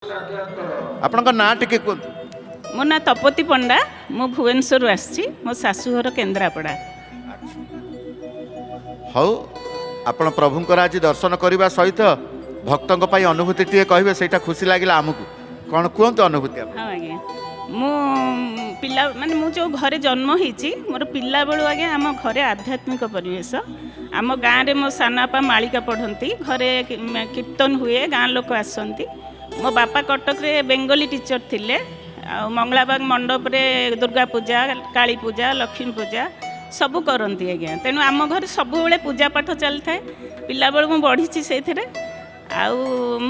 ଆପଣଙ୍କ ନାଁ ଟିକେ କୁହନ୍ତୁ। ମୋ ନାଁ ତପତି ପଣ୍ଡା। ମୁଁ ଭୁବନେଶ୍ୱରରୁ ଆସିଛି। ମୋ ଶାଶୁଘର କେନ୍ଦ୍ରାପଡ଼ା। ହଉ, ଆପଣ ପ୍ରଭୁଙ୍କର ଆଜି ଦର୍ଶନ କରିବା ସହିତ ଭକ୍ତଙ୍କ ପାଇଁ ଅନୁଭୂତି ଟିକେ କହିବେ, ସେଇଟା ଖୁସି ଲାଗିଲା ଆମକୁ। କ'ଣ କୁହନ୍ତୁ ଅନୁଭୂତି ଆପଣ? ହଁ ଆଜ୍ଞା, ମୁଁ ମୁଁ ଯେଉଁ ଘରେ ଜନ୍ମ ହେଇଛି, ମୋର ପିଲାବେଳୁ ଆଜ୍ଞା ଆମ ଘରେ ଆଧ୍ୟାତ୍ମିକ ପରିବେଶ। ଆମ ଗାଁରେ ମୋ ସାନ ବାପା ମାଳିକା ପଢ଼ନ୍ତି, ଘରେ କୀର୍ତ୍ତନ ହୁଏ, ଗାଁ ଲୋକ ଆସନ୍ତି। ମୋ ବାପା କଟକରେ ବେଙ୍ଗଲୀ ଟିଚର ଥିଲେ। ଆଉ ମଙ୍ଗଳାବାଗ ମଣ୍ଡପରେ ଦୁର୍ଗା ପୂଜା, କାଳୀ ପୂଜା, ଲକ୍ଷ୍ମୀ ପୂଜା ସବୁ କରନ୍ତି ଆଜ୍ଞା। ତେଣୁ ଆମ ଘରେ ସବୁବେଳେ ପୂଜା ପାଠ ଚାଲିଥାଏ। ପିଲାବେଳୁ ମୁଁ ବଢ଼ିଛି ସେଇଥିରେ। ଆଉ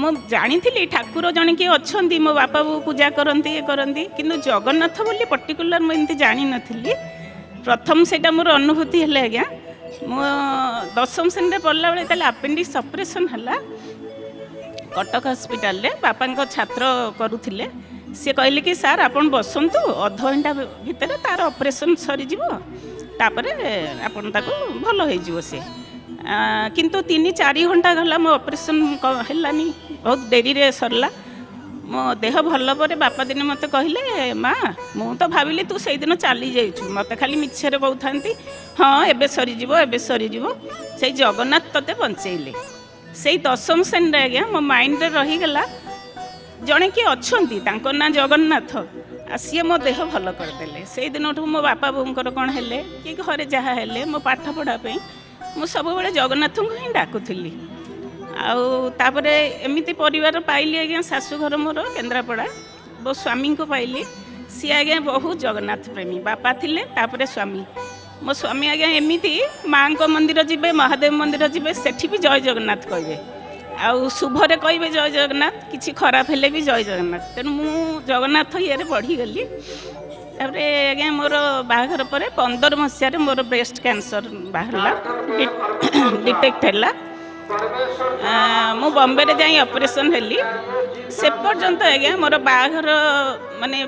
ମୁଁ ଜାଣିଥିଲି ଠାକୁର ଜଣେ କିଏ ଅଛନ୍ତି, ମୋ ବାପା ବୋଉ ପୂଜା କରନ୍ତି, ଇଏ କରନ୍ତି, କିନ୍ତୁ ଜଗନ୍ନାଥ ବୋଲି ପର୍ଟିକୁଲାର ମୁଁ ଏମିତି ଜାଣିନଥିଲି। ପ୍ରଥମ ସେଇଟା ମୋର ଅନୁଭୂତି ହେଲେ ଆଜ୍ଞା, ମୁଁ ଦଶମ ଶ୍ରେଣୀରେ ପଢ଼ିଲା ବେଳେ ତାହେଲେ ଆପେଣ୍ଡିକ୍ସ ଅପରେସନ୍ ହେଲା କଟକ ହସ୍ପିଟାଲରେ। ବାପାଙ୍କ ଛାତ୍ର କରୁଥିଲେ। ସିଏ କହିଲେ କି ସାର୍ ଆପଣ ବସନ୍ତୁ, ଅଧଘଣ୍ଟା ଭିତରେ ତାର ଅପରେସନ୍ ସରିଯିବ, ତାପରେ ଆପଣ ତାକୁ ଭଲ ହେଇଯିବ ସେ। କିନ୍ତୁ 3-4 ଘଣ୍ଟା ଗଲା, ମୋ ଅପରେସନ୍ ହେଲାନି, ବହୁତ ଡେରିରେ ସରିଲା। ମୋ ଦେହ ଭଲ ପରେ ବାପା ଦିନେ ମୋତେ କହିଲେ, ମା ମୁଁ ତ ଭାବିଲି ତୁ ସେଇଦିନ ଚାଲି ଯାଇଛୁ, ମୋତେ ଖାଲି ମିଛରେ କହୁଥାନ୍ତି ହଁ ଏବେ ସରିଯିବ, ଏବେ ସରିଯିବ। ସେଇ ଜଗନ୍ନାଥ ତତେ ବଞ୍ଚେଇଲେ। ସେଇ ଦଶମ ଶ୍ରେଣୀରେ ଆଜ୍ଞା ମୋ ମାଇଣ୍ଡରେ ରହିଗଲା ଜଣେ କିଏ ଅଛନ୍ତି, ତାଙ୍କ ନାଁ ଜଗନ୍ନାଥ, ଆଉ ସିଏ ମୋ ଦେହ ଭଲ କରିଦେଲେ। ସେଇଦିନଠୁ ମୋ ବାପା ବୋଉଙ୍କର କ'ଣ ହେଲେ କି ଘରେ ଯାହା ହେଲେ ମୋ ପାଠ ପଢ଼ା ପାଇଁ ମୁଁ ସବୁବେଳେ ଜଗନ୍ନାଥଙ୍କୁ ହିଁ ଡାକୁଥିଲି। ଆଉ ତାପରେ ଏମିତି ପରିବାର ପାଇଲି ଆଜ୍ଞା, ଶାଶୁଘର ମୋର କେନ୍ଦ୍ରାପଡ଼ା। ମୋ ସ୍ୱାମୀଙ୍କୁ ପାଇଲି, ସିଏ ଆଜ୍ଞା ବହୁତ ଜଗନ୍ନାଥ ପ୍ରେମୀ। ବାପା ଥିଲେ, ତାପରେ ସ୍ୱାମୀ। ମୋ ସ୍ୱାମୀ ଆଜ୍ଞା ଏମିତି ମାଆଙ୍କ ମନ୍ଦିର ଯିବେ, ମହାଦେବ ମନ୍ଦିର ଯିବେ, ସେଠି ବି ଜୟ ଜଗନ୍ନାଥ କହିବେ। ଆଉ ଶୁଭରେ କହିବେ ଜୟ ଜଗନ୍ନାଥ, କିଛି ଖରାପ ହେଲେ ବି ଜୟ ଜଗନ୍ନାଥ। ତେଣୁ ମୁଁ ଜଗନ୍ନାଥ ଇଏରେ ବଢ଼ିଗଲି। ତାପରେ ଆଜ୍ଞା ମୋର ବାହାଘର ପରେ 15 ମସିହାରେ ମୋର ବ୍ରେଷ୍ଟ କ୍ୟାନ୍ସର ବାହାରିଲା, ଡିଟେକ୍ଟ ହେଲା। ମୁଁ ବମ୍ବେରେ ଯାଇ ଅପରେସନ୍ ହେଲି। ସେ ପର୍ଯ୍ୟନ୍ତ ଆଜ୍ଞା ମୋର ବାହାଘର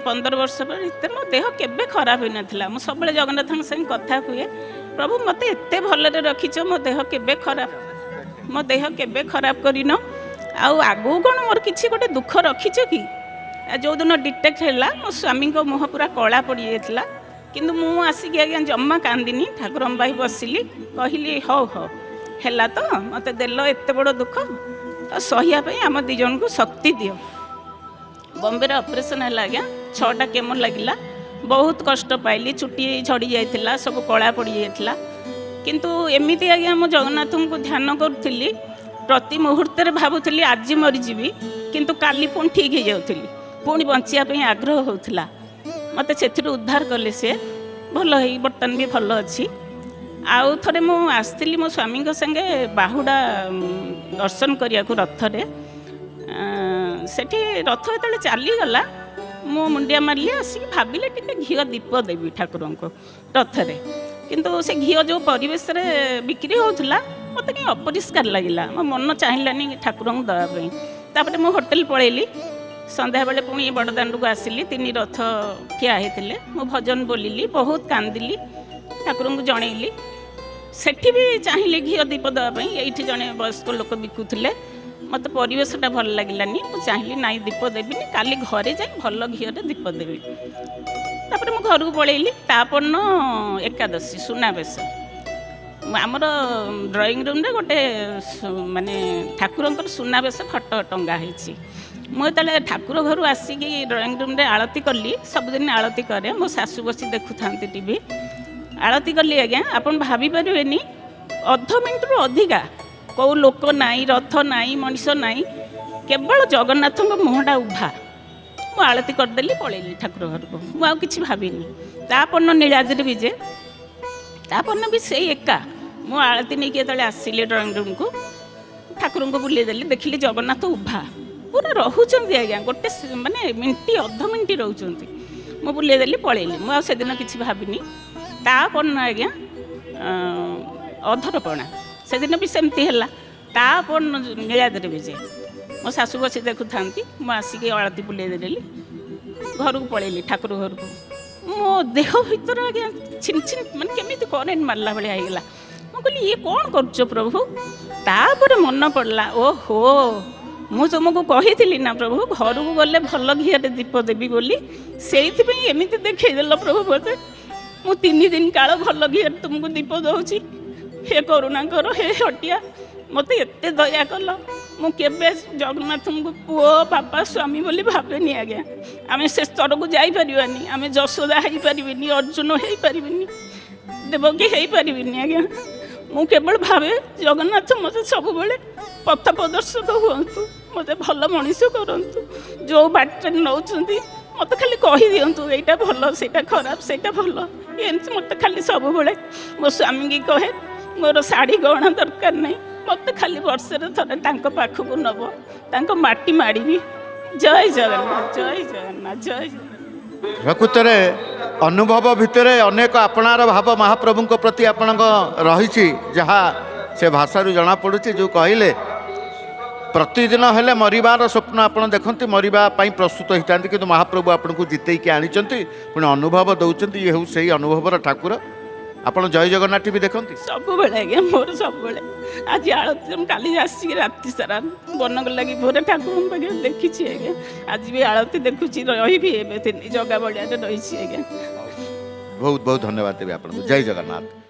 15 ବର୍ଷ ଭିତରେ ମୋ ଦେହ କେବେ ଖରାପ ହୋଇନଥିଲା। ମୁଁ ସବୁବେଳେ ଜଗନ୍ନାଥଙ୍କ ସାଙ୍ଗେ କଥା କୁହେ, ପ୍ରଭୁ ମୋତେ ଏତେ ଭଲରେ ରଖିଛ, ମୋ ଦେହ କେବେ ଖରାପ କରିନ। ଆଉ ଆଗକୁ କ'ଣ ମୋର କିଛି ଗୋଟେ ଦୁଃଖ ରଖିଛ କି? ଯେଉଁଦିନ ଡିଟେକ୍ଟ ହେଲା ମୋ ସ୍ୱାମୀଙ୍କ ମୁହଁ ପୁରା କଳା ପଡ଼ିଯାଇଥିଲା, କିନ୍ତୁ ମୁଁ ଆସିକି ଆଜ୍ଞା ଜମା କାନ୍ଦିନି। ଠାକୁରଙ୍କ ପାଖରେ ବସିଲି, କହିଲି ହଉ ହଉ ହେଲା ତ, ମୋତେ ଦେଲ ଏତେ ବଡ଼ ଦୁଃଖ, ତ ସହିବା ପାଇଁ ଆମ ଦୁଇ ଜଣଙ୍କୁ ଶକ୍ତି ଦିଅ। ବମ୍ବେରେ ଅପରେସନ୍ ହେଲା ଆଜ୍ଞା, 6ଟା କେମୋ ଲାଗିଲା। ବହୁତ କଷ୍ଟ ପାଇଲି, ଚୁଟି ଝଡ଼ି ଯାଇଥିଲା, ସବୁ କଳା ପଡ଼ିଯାଇଥିଲା। କିନ୍ତୁ ଏମିତି ଆଜ୍ଞା ମୁଁ ଜଗନ୍ନାଥଙ୍କୁ ଧ୍ୟାନ କରୁଥିଲି, ପ୍ରତି ମୁହୂର୍ତ୍ତରେ ଭାବୁଥିଲି ଆଜି ମରିଯିବି, କିନ୍ତୁ କାଲି ପୁଣି ଠିକ୍ ହେଇଯାଉଥିଲି, ପୁଣି ବଞ୍ଚିବା ପାଇଁ ଆଗ୍ରହ ହେଉଥିଲା। ମୋତେ ସେଥିରୁ ଉଦ୍ଧାର କଲେ ସେ, ଭଲ ହେଇ ବର୍ତ୍ତମାନ ବି ଭଲ ଅଛି। ଆଉ ଥରେ ମୁଁ ଆସିଥିଲି ମୋ ସ୍ୱାମୀଙ୍କ ସାଙ୍ଗେ ବାହୁଡ଼ା ଦର୍ଶନ କରିବାକୁ ରଥରେ। ସେଠି ରଥ ଯେତେବେଳେ ଚାଲିଗଲା, ମୁଁ ମୁଣ୍ଡିଆ ମାରିଲି, ଆସିକି ଭାବିଲେ ଟିକେ ଘିଅ ଦୀପ ଦେବି ଠାକୁରଙ୍କୁ ରଥରେ। କିନ୍ତୁ ସେ ଘିଅ ଯେଉଁ ପରିବେଶରେ ବିକ୍ରି ହେଉଥିଲା, ମୋତେ କାହିଁ ଅପରିଷ୍କାର ଲାଗିଲା, ମୋ ମନ ଚାହିଁଲାନି ଠାକୁରଙ୍କୁ ଦେବା ପାଇଁ। ତାପରେ ମୁଁ ହୋଟେଲ ପଳେଇଲି। ସନ୍ଧ୍ୟାବେଳେ ପୁଣି ବଡ଼ଦାଣ୍ଡକୁ ଆସିଲି, 3 ରଥ ଠିଆ ହେଇଥିଲେ। ମୁଁ ଭଜନ ବୋଲିଲି, ବହୁତ କାନ୍ଦିଲି, ଠାକୁରଙ୍କୁ ଜଣେଇଲି। ସେଠି ବି ଚାହିଁଲି ଘିଅ ଦୀପ ଦେବା ପାଇଁ। ଏଇଠି ଜଣେ ବୟସ୍କ ଲୋକ ବିକୁଥିଲେ, ମୋତେ ପରିବେଶଟା ଭଲ ଲାଗିଲାନି। ମୁଁ ଚାହିଁଲି ନାଇଁ, ଦୀପ ଦେବିନି, କାଲି ଘରେ ଯାଇ ଭଲ ଘିଅରେ ଦୀପ ଦେବି। ତାପରେ ମୁଁ ଘରକୁ ପଳେଇଲି। ତାପରଦିନ ଏକାଦଶୀ, ସୁନାବେଶ। ଆମର ଡ୍ରଇଂ ରୁମ୍ରେ ଗୋଟେ ଠାକୁରଙ୍କର ସୁନାବେଶ ଫଟୋ ଟଙ୍ଗା ହେଇଛି। ମୁଁ ଯେତେବେଳେ ଠାକୁର ଘରୁ ଆସିକି ଡ୍ରଇଂ ରୁମ୍ରେ ଆଳତି କଲି, ସବୁଦିନ ଆଳତି କରେ, ମୋ ଶାଶୁ ବସି ଦେଖୁଥାନ୍ତି ଟିଭି। ଆଳତି କଲି ଆଜ୍ଞା, ଆପଣ ଭାବିପାରିବେନି, ଅଧ ମିନିଟ୍ରୁ ଅଧିକା, କେଉଁ ଲୋକ ନାହିଁ, ରଥ ନାହିଁ, ମଣିଷ ନାହିଁ, କେବଳ ଜଗନ୍ନାଥଙ୍କ ମୁହଁଟା ଉଭା। ମୁଁ ଆଳତି କରିଦେଲି, ପଳେଇଲି ଠାକୁର ଘରକୁ। ମୁଁ ଆଉ କିଛି ଭାବିନି। ତାପରଦିନ ନୀଳାଦ୍ରି ବିଜେ, ତାପରଦିନ ବି ସେଇ ଏକା। ମୁଁ ଆଳତି ନେଇକି ଯେତେବେଳେ ଆସିଲି ଡ୍ରଇଂ ରୁମ୍କୁ, ଠାକୁରଙ୍କୁ ବୁଲେଇ ଦେଲି, ଦେଖିଲି ଜଗନ୍ନାଥ ଉଭା ପୁରା ରହୁଛନ୍ତି ଆଜ୍ଞା, ଗୋଟେ ମିନିଟ୍ ଅଧ ମିନିଟ୍ ରହୁଛନ୍ତି। ମୁଁ ବୁଲେଇ ଦେଲି, ପଳେଇଲି। ମୁଁ ଆଉ ସେଦିନ କିଛି ଭାବିନି। ତାପରଦିନ ଆଜ୍ଞା ଅଧରପଣା, ସେଦିନ ବି ସେମିତି ହେଲା। ତାପରଦିନ ନୀଳାଦ୍ରି ବିଜେ, ମୋ ଶାଶୁ ବସି ଦେଖୁଥାନ୍ତି। ମୁଁ ଆସିକି ଆଳତି ବୁଲେଇ ଦେଲି, ଘରକୁ ପଳେଇଲି, ଠାକୁର ଘରକୁ। ମୋ ଦେହ ଭିତରେ ଆଜ୍ଞା ଛିନ୍ ଛିନ୍ କେମିତି କରେଣ୍ଟ ମାରିଲା ଭଳିଆ ହେଇଗଲା। ମୁଁ କହିଲି ଇଏ କ'ଣ କରୁଛ ପ୍ରଭୁ? ତାପରେ ମନେ ପଡ଼ିଲା, ଓହୋ ମୁଁ ତୁମକୁ କହିଥିଲି ନା ପ୍ରଭୁ ଘରକୁ ଗଲେ ଭଲ ଘିଅରେ ଦୀପ ଦେବି ବୋଲି, ସେଇଥିପାଇଁ ଏମିତି ଦେଖେଇଦେଲ ପ୍ରଭୁ ମୋତେ। ମୁଁ 3 ଦିନ କାଳ ଭଲ ଘିଅରେ ତୁମକୁ ଦୀପ ଦେଉଛି। ହେ କରୁଣାକର, ହେ ହଟିଆ, ମୋତେ ଏତେ ଦୟା କଲ। ମୁଁ କେବେ ଜଗନ୍ନାଥଙ୍କୁ ପୁଅ ବାପା ସ୍ୱାମୀ ବୋଲି ଭାବେନି ଆଜ୍ଞା। ଆମେ ସେ ସ୍ତରକୁ ଯାଇପାରିବାନି, ଆମେ ଯଶୋଦା ହେଇପାରିବିନି, ଅର୍ଜୁନ ହେଇପାରିବିନି, ଦେବକୀ ହେଇପାରିବିନି ଆଜ୍ଞା। ମୁଁ କେବଳ ଭାବେ ଜଗନ୍ନାଥ ମୋତେ ସବୁବେଳେ ପଥ ପ୍ରଦର୍ଶକ ହୁଅନ୍ତୁ, ମୋତେ ଭଲ ମଣିଷ କରନ୍ତୁ। ଯେଉଁ ବାଟରେ ନେଉଛନ୍ତି ମୋତେ ଖାଲି କହିଦିଅନ୍ତୁ ଏଇଟା ଭଲ, ସେଇଟା ଖରାପ, ସେଇଟା ଭଲ, ଏମିତି ମୋତେ ଖାଲି ସବୁବେଳେ। ମୋ ସ୍ୱାମୀକି କହେ ମୋର ଶାଢ଼ୀ ଗହଣା ଦରକାର ନାହିଁ, ମୋତେ ଖାଲି ବର୍ଷରେ ଥରେ ତାଙ୍କ ପାଖକୁ ନେବ, ତାଙ୍କ ମାଟି ମାଡ଼ିବି। ଜୟ ଜଗନ୍ନାଥ, ଜୟ ଜଗନ୍ନାଥ, ଜୟ ଜଗନ୍ନାଥ। ପ୍ରକୃତରେ ଅନୁଭବ ଭିତରେ ଅନେକ ଆପଣାର ଭାବ ମହାପ୍ରଭୁଙ୍କ ପ୍ରତି ଆପଣଙ୍କ ରହିଛି, ଯାହା ସେ ଭାଷାରୁ ଜଣାପଡ଼ୁଛି। ଯେଉଁ କହିଲେ ପ୍ରତିଦିନ ହେଲେ ମରିବାର ସ୍ୱପ୍ନ ଆପଣ ଦେଖନ୍ତି, ମରିବା ପାଇଁ ପ୍ରସ୍ତୁତ ହୋଇଥାନ୍ତି, କିନ୍ତୁ ମହାପ୍ରଭୁ ଆପଣଙ୍କୁ ଜିତେଇକି ଆଣିଛନ୍ତି, ପୁଣି ଅନୁଭବ ଦେଉଛନ୍ତି। ଇଏ ହେଉ ସେଇ ଅନୁଭବର ଠାକୁର। ଆପଣ ଜୟ ଜଗନ୍ନାଥ ବି ଦେଖନ୍ତି ସବୁବେଳେ ଆଜ୍ଞା, ମୋର ସବୁବେଳେ। ଆଜି ଆଳତି ମୁଁ କାଲି ଆସିକି ରାତି ସାରା ବନକ ଲାଗି ଭୋରେ ଠାକୁରଙ୍କ ପାଖରେ ଦେଖିଛି ଆଜ୍ଞା। ଆଜି ବି ଆଳତି ଦେଖୁଛି, ରହିବି ଏବେ ଜଗା ବଳିଆରେ ରହିଛି ଆଜ୍ଞା। ବହୁତ ବହୁତ ଧନ୍ୟବାଦ ଦେବି ଆପଣଙ୍କୁ। ଜୟ ଜଗନ୍ନାଥ।